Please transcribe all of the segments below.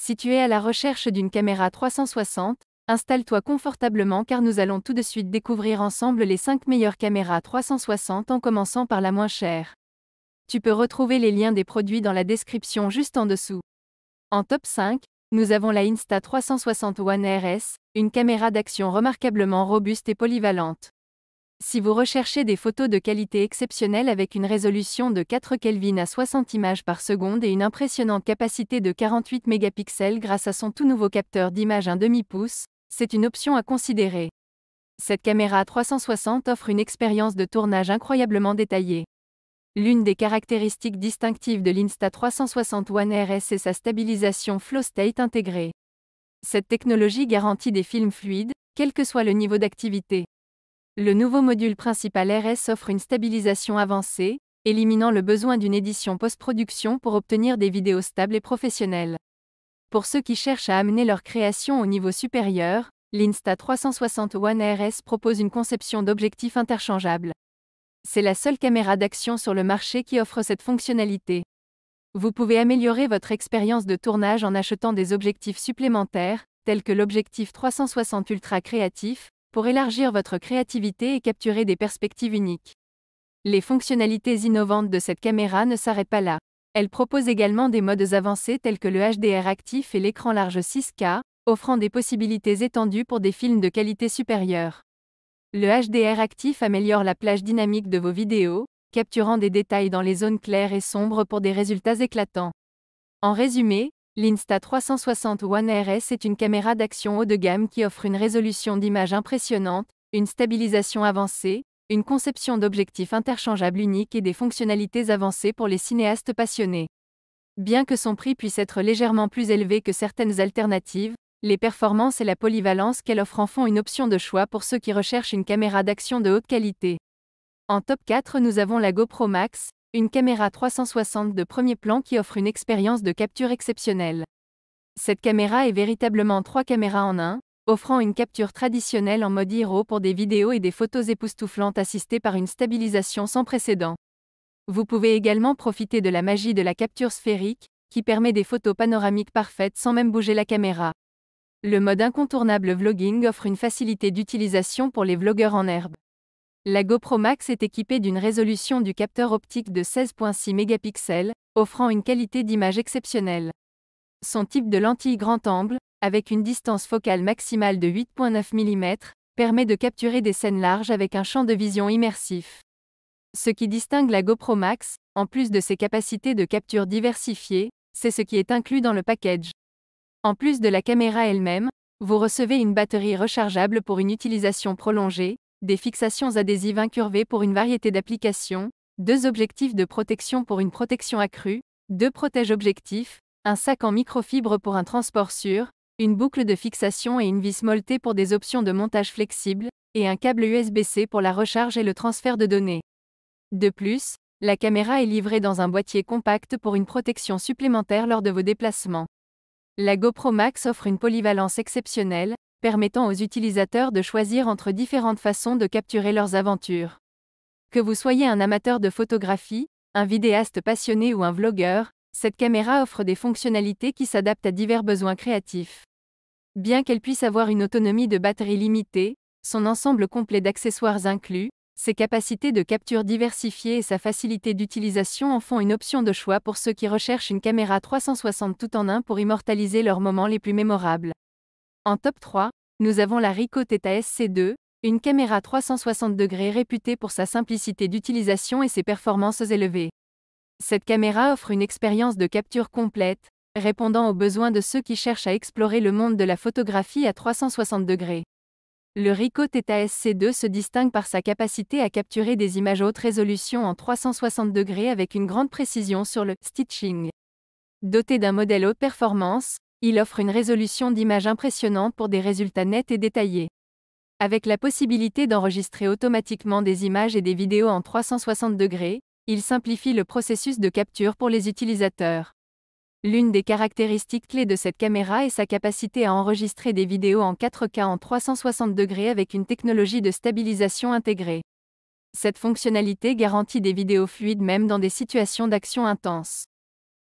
Si tu es à la recherche d'une caméra 360, installe-toi confortablement car nous allons tout de suite découvrir ensemble les 5 meilleures caméras 360 en commençant par la moins chère. Tu peux retrouver les liens des produits dans la description juste en dessous. En top 5, nous avons la Insta360 One RS, une caméra d'action remarquablement robuste et polyvalente. Si vous recherchez des photos de qualité exceptionnelle avec une résolution de 4 Kelvin à 60 images par seconde et une impressionnante capacité de 48 mégapixels grâce à son tout nouveau capteur d'image 1/2 pouce, c'est une option à considérer. Cette caméra 360 offre une expérience de tournage incroyablement détaillée. L'une des caractéristiques distinctives de l'Insta360 One RS est sa stabilisation Flow State intégrée. Cette technologie garantit des films fluides, quel que soit le niveau d'activité. Le nouveau module principal RS offre une stabilisation avancée, éliminant le besoin d'une édition post-production pour obtenir des vidéos stables et professionnelles. Pour ceux qui cherchent à amener leur création au niveau supérieur, l'Insta360 One RS propose une conception d'objectifs interchangeables. C'est la seule caméra d'action sur le marché qui offre cette fonctionnalité. Vous pouvez améliorer votre expérience de tournage en achetant des objectifs supplémentaires, tels que l'objectif 360 Ultra Créatif, pour élargir votre créativité et capturer des perspectives uniques. Les fonctionnalités innovantes de cette caméra ne s'arrêtent pas là. Elle propose également des modes avancés tels que le HDR actif et l'écran large 6K, offrant des possibilités étendues pour des films de qualité supérieure. Le HDR actif améliore la plage dynamique de vos vidéos, capturant des détails dans les zones claires et sombres pour des résultats éclatants. En résumé, l'Insta360 One RS est une caméra d'action haut de gamme qui offre une résolution d'image impressionnante, une stabilisation avancée, une conception d'objectifs interchangeables unique et des fonctionnalités avancées pour les cinéastes passionnés. Bien que son prix puisse être légèrement plus élevé que certaines alternatives, les performances et la polyvalence qu'elle offre en font une option de choix pour ceux qui recherchent une caméra d'action de haute qualité. En top 4, nous avons la GoPro Max, une caméra 360 de premier plan qui offre une expérience de capture exceptionnelle. Cette caméra est véritablement 3 caméras en 1, offrant une capture traditionnelle en mode IRO pour des vidéos et des photos époustouflantes assistées par une stabilisation sans précédent. Vous pouvez également profiter de la magie de la capture sphérique, qui permet des photos panoramiques parfaites sans même bouger la caméra. Le mode incontournable vlogging offre une facilité d'utilisation pour les vlogueurs en herbe. La GoPro Max est équipée d'une résolution du capteur optique de 16,6 mégapixels, offrant une qualité d'image exceptionnelle. Son type de lentille grand angle, avec une distance focale maximale de 8,9 mm, permet de capturer des scènes larges avec un champ de vision immersif. Ce qui distingue la GoPro Max, en plus de ses capacités de capture diversifiées, c'est ce qui est inclus dans le package. En plus de la caméra elle-même, vous recevez une batterie rechargeable pour une utilisation prolongée, des fixations adhésives incurvées pour une variété d'applications, 2 objectifs de protection pour une protection accrue, 2 protège-objectifs, un sac en microfibre pour un transport sûr, une boucle de fixation et une vis molletée pour des options de montage flexibles, et un câble USB-C pour la recharge et le transfert de données. De plus, la caméra est livrée dans un boîtier compact pour une protection supplémentaire lors de vos déplacements. La GoPro Max offre une polyvalence exceptionnelle, permettant aux utilisateurs de choisir entre différentes façons de capturer leurs aventures. Que vous soyez un amateur de photographie, un vidéaste passionné ou un vlogueur, cette caméra offre des fonctionnalités qui s'adaptent à divers besoins créatifs. Bien qu'elle puisse avoir une autonomie de batterie limitée, son ensemble complet d'accessoires inclus, ses capacités de capture diversifiées et sa facilité d'utilisation en font une option de choix pour ceux qui recherchent une caméra 360 tout en un pour immortaliser leurs moments les plus mémorables. En top 3, nous avons la Ricoh Theta SC2, une caméra 360 degrés réputée pour sa simplicité d'utilisation et ses performances élevées. Cette caméra offre une expérience de capture complète, répondant aux besoins de ceux qui cherchent à explorer le monde de la photographie à 360 degrés. Le Ricoh Theta SC2 se distingue par sa capacité à capturer des images haute résolution en 360 degrés avec une grande précision sur le stitching. Doté d'un modèle haute performance, il offre une résolution d'image impressionnante pour des résultats nets et détaillés. Avec la possibilité d'enregistrer automatiquement des images et des vidéos en 360 degrés, il simplifie le processus de capture pour les utilisateurs. L'une des caractéristiques clés de cette caméra est sa capacité à enregistrer des vidéos en 4K en 360 degrés avec une technologie de stabilisation intégrée. Cette fonctionnalité garantit des vidéos fluides même dans des situations d'action intense.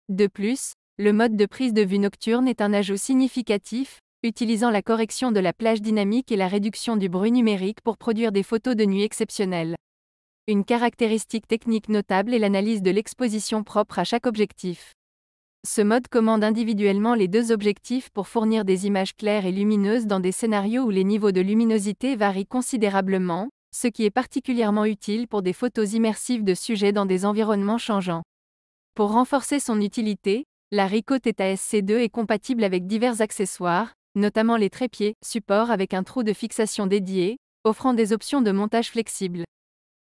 De plus, Le mode de prise de vue nocturne est un ajout significatif, utilisant la correction de la plage dynamique et la réduction du bruit numérique pour produire des photos de nuit exceptionnelles. Une caractéristique technique notable est l'analyse de l'exposition propre à chaque objectif. Ce mode commande individuellement les deux objectifs pour fournir des images claires et lumineuses dans des scénarios où les niveaux de luminosité varient considérablement, ce qui est particulièrement utile pour des photos immersives de sujets dans des environnements changeants. Pour renforcer son utilité, la Ricoh Theta SC2 est compatible avec divers accessoires, notamment les trépieds, supports avec un trou de fixation dédié, offrant des options de montage flexibles.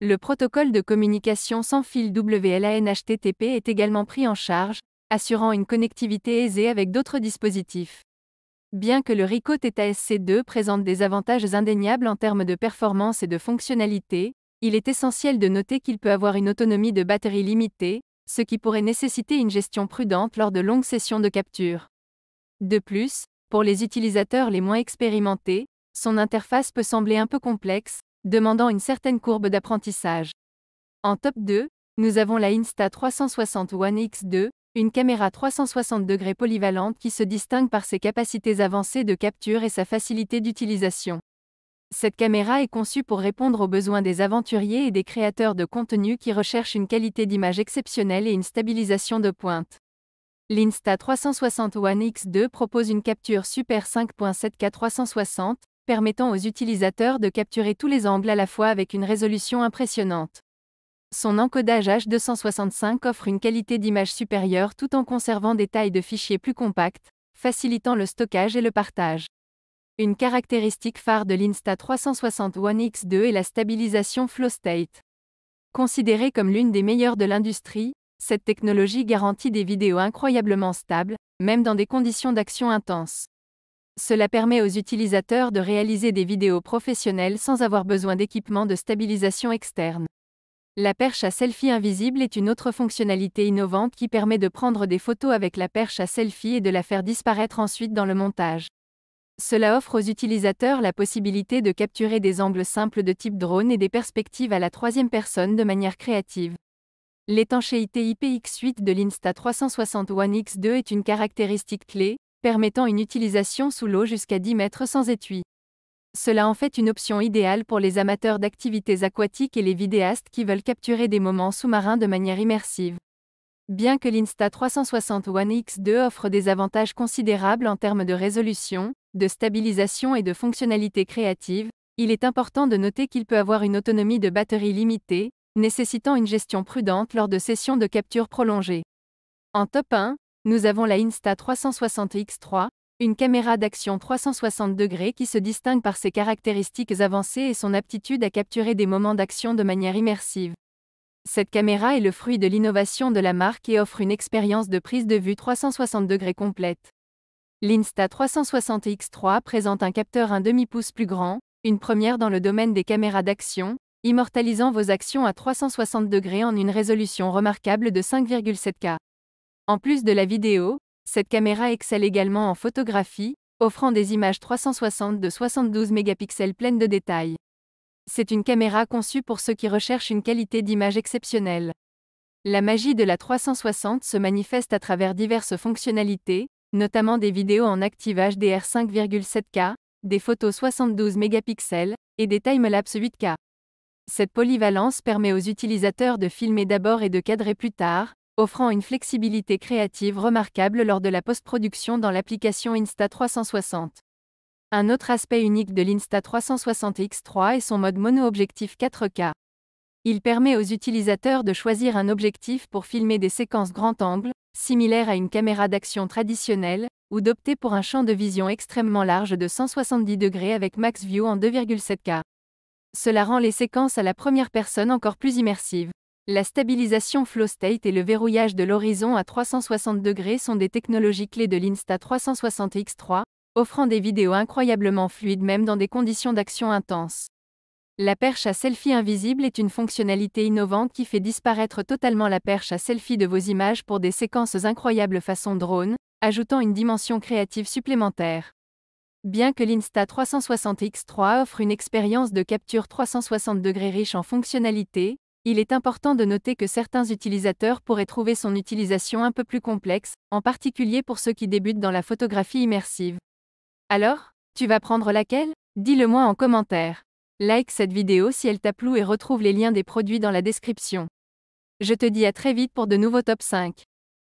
Le protocole de communication sans fil WLAN HTTP est également pris en charge, assurant une connectivité aisée avec d'autres dispositifs. Bien que le Ricoh Theta SC2 présente des avantages indéniables en termes de performance et de fonctionnalité, il est essentiel de noter qu'il peut avoir une autonomie de batterie limitée, ce qui pourrait nécessiter une gestion prudente lors de longues sessions de capture. De plus, pour les utilisateurs les moins expérimentés, son interface peut sembler un peu complexe, demandant une certaine courbe d'apprentissage. En top 2, nous avons la Insta360 One X2, une caméra 360 degrés polyvalente qui se distingue par ses capacités avancées de capture et sa facilité d'utilisation. Cette caméra est conçue pour répondre aux besoins des aventuriers et des créateurs de contenu qui recherchent une qualité d'image exceptionnelle et une stabilisation de pointe. L'Insta360 One X2 propose une capture Super 5.7K 360, permettant aux utilisateurs de capturer tous les angles à la fois avec une résolution impressionnante. Son encodage H265 offre une qualité d'image supérieure tout en conservant des tailles de fichiers plus compactes, facilitant le stockage et le partage. Une caractéristique phare de l'Insta360 One X2 est la stabilisation Flow State. Considérée comme l'une des meilleures de l'industrie, cette technologie garantit des vidéos incroyablement stables, même dans des conditions d'action intenses. Cela permet aux utilisateurs de réaliser des vidéos professionnelles sans avoir besoin d'équipements de stabilisation externe. La perche à selfie invisible est une autre fonctionnalité innovante qui permet de prendre des photos avec la perche à selfie et de la faire disparaître ensuite dans le montage. Cela offre aux utilisateurs la possibilité de capturer des angles simples de type drone et des perspectives à la troisième personne de manière créative. L'étanchéité IPX8 de l'Insta360 One X2 est une caractéristique clé, permettant une utilisation sous l'eau jusqu'à 10 mètres sans étui. Cela en fait une option idéale pour les amateurs d'activités aquatiques et les vidéastes qui veulent capturer des moments sous-marins de manière immersive. Bien que l'Insta360 One X2 offre des avantages considérables en termes de résolution, de stabilisation et de fonctionnalités créatives, il est important de noter qu'il peut avoir une autonomie de batterie limitée, nécessitant une gestion prudente lors de sessions de capture prolongées. En top 1, nous avons la Insta360 X3, une caméra d'action 360 degrés qui se distingue par ses caractéristiques avancées et son aptitude à capturer des moments d'action de manière immersive. Cette caméra est le fruit de l'innovation de la marque et offre une expérience de prise de vue 360 degrés complète. L'Insta360 X3 présente un capteur 1/2 pouce plus grand, une première dans le domaine des caméras d'action, immortalisant vos actions à 360 degrés en une résolution remarquable de 5,7K. En plus de la vidéo, cette caméra excelle également en photographie, offrant des images 360 de 72 mégapixels pleines de détails. C'est une caméra conçue pour ceux qui recherchent une qualité d'image exceptionnelle. La magie de la 360 se manifeste à travers diverses fonctionnalités, notamment des vidéos en Active HDR 5,7K, des photos 72 mégapixels, et des timelapses 8K. Cette polyvalence permet aux utilisateurs de filmer d'abord et de cadrer plus tard, offrant une flexibilité créative remarquable lors de la post-production dans l'application Insta360. Un autre aspect unique de l'Insta360 X3 est son mode mono-objectif 4K. Il permet aux utilisateurs de choisir un objectif pour filmer des séquences grand angle, similaires à une caméra d'action traditionnelle, ou d'opter pour un champ de vision extrêmement large de 170 degrés avec Max View en 2,7K. Cela rend les séquences à la première personne encore plus immersives. La stabilisation Flow State et le verrouillage de l'horizon à 360 degrés sont des technologies clés de l'Insta360 X3, offrant des vidéos incroyablement fluides même dans des conditions d'action intenses. La perche à selfie invisible est une fonctionnalité innovante qui fait disparaître totalement la perche à selfie de vos images pour des séquences incroyables façon drone, ajoutant une dimension créative supplémentaire. Bien que l'Insta360 X3 offre une expérience de capture 360 degrés riche en fonctionnalités, Il est important de noter que certains utilisateurs pourraient trouver son utilisation un peu plus complexe, en particulier pour ceux qui débutent dans la photographie immersive. Alors, tu vas prendre laquelle? Dis-le moi en commentaire. Like cette vidéo si elle t'a plu et retrouve les liens des produits dans la description. Je te dis à très vite pour de nouveaux top 5.